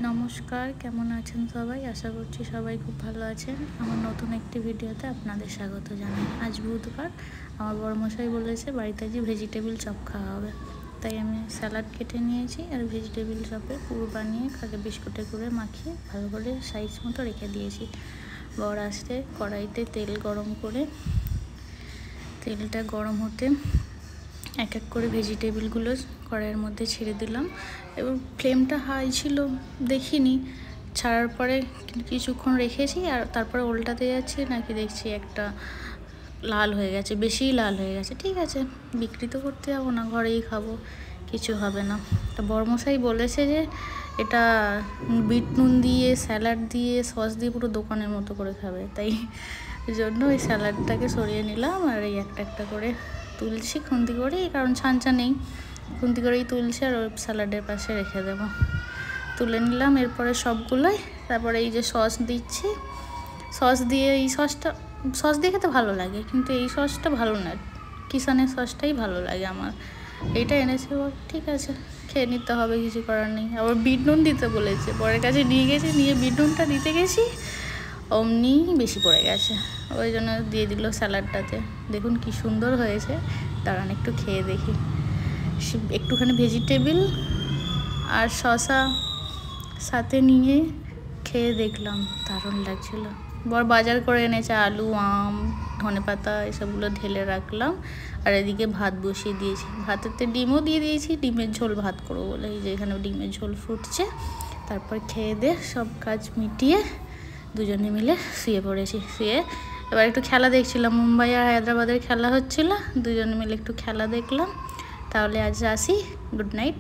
নমস্কার, কেমন আছেন সবাই? আশা করছি সবাই খুব ভালো আছেন। আমার নতুন একটি ভিডিওতে আপনাদের স্বাগত জানাই। আজ বুধবার, আমার বড়মশাই বলেছে বাড়িতে আজ ভেজিটেবিল চপ খাওয়া হবে, তাই আমি স্যালাড কেটে নিয়েছি আর ভেজিটেবিল চপে পুরো বানিয়ে আগে বিস্কুটে করে মাখিয়ে ভালো করে সাইজ মতো রেখে দিয়েছি। বড় আসতে কড়াইতে তেল গরম করে তেলটা গরম হতে এক এক করে ভেজিটেবিলগুলো কড়াইয়ের মধ্যে ছেড়ে দিলাম এবং ফ্লেমটা হাই ছিল দেখিনি, ছাড়ার পরে কিছুক্ষণ রেখেছি আর তারপরে উল্টাতে যাচ্ছি নাকি দেখছি একটা লাল হয়ে গেছে, বেশিই লাল হয়ে গেছে। ঠিক আছে, বিক্রি তো করতে যাবো না, ঘরেই খাবো, কিছু হবে না। তা বড়মশাই বলেছে যে এটা বিট নুন দিয়ে স্যালাড দিয়ে সস দিয়ে পুরো দোকানের মতো করে খাবে, তাই জন্য ওই স্যালাডটাকে সরিয়ে নিলাম আর এই একটা একটা করে তুলছি খুন্তি করেই, কারণ ছাঁচা নেই, খুন্তি করেই তুলছি আর ওই স্যালাডের পাশে রেখে দেবো। তুলে নিলাম এরপরে সবগুলোই। তারপরে এই যে সস দিচ্ছি, সস দিয়ে এই সস দিয়ে খেতে ভালো লাগে, কিন্তু এই সসটা ভালো না, কিষানের সসটাই ভালো লাগে আমার। এইটা এনেছে, ঠিক আছে খেয়ে নিতে হবে, কিছু করার নেই। আবার বিট নুন দিতে বলেছে, পরের কাছে নিয়ে গেছি, নিয়ে বিট নুনটা দিতে গেছি অমনি বেশি পড়ে গেছে, ওই জন্য দিয়ে দিল স্যালাডটাতে। দেখুন কি সুন্দর হয়েছে, দাঁড়ান একটু খেয়ে দেখি। একটুখানি ভেজিটেবিল আর শসা সাথে নিয়ে খেয়ে দেখলাম, দারুণ লাগছিল। বড় বাজার করে এনেছে আলু, আম, ধনেপাতা এসবগুলো ঢেলে রাখলাম আর এদিকে ভাত বসিয়ে দিয়েছি। ভাতেতে ডিমও দিয়ে দিয়েছি, ডিমের ঝোল ভাত করবো বলে। এই যে এখানে ডিমের ঝোল ফুটছে। তারপর খেয়ে দিয়ে সব কাজ মিটিয়ে দুজনে মিলে শুয়ে পড়েছি। শুয়ে এবার একটু খেলা দেখছিলাম, মুম্বাই আর হায়দ্রাবাদের খেলা হচ্ছিল, দুজনে মিলে একটু খেলা দেখলাম। তাহলে আজ আসি, গুড নাইট।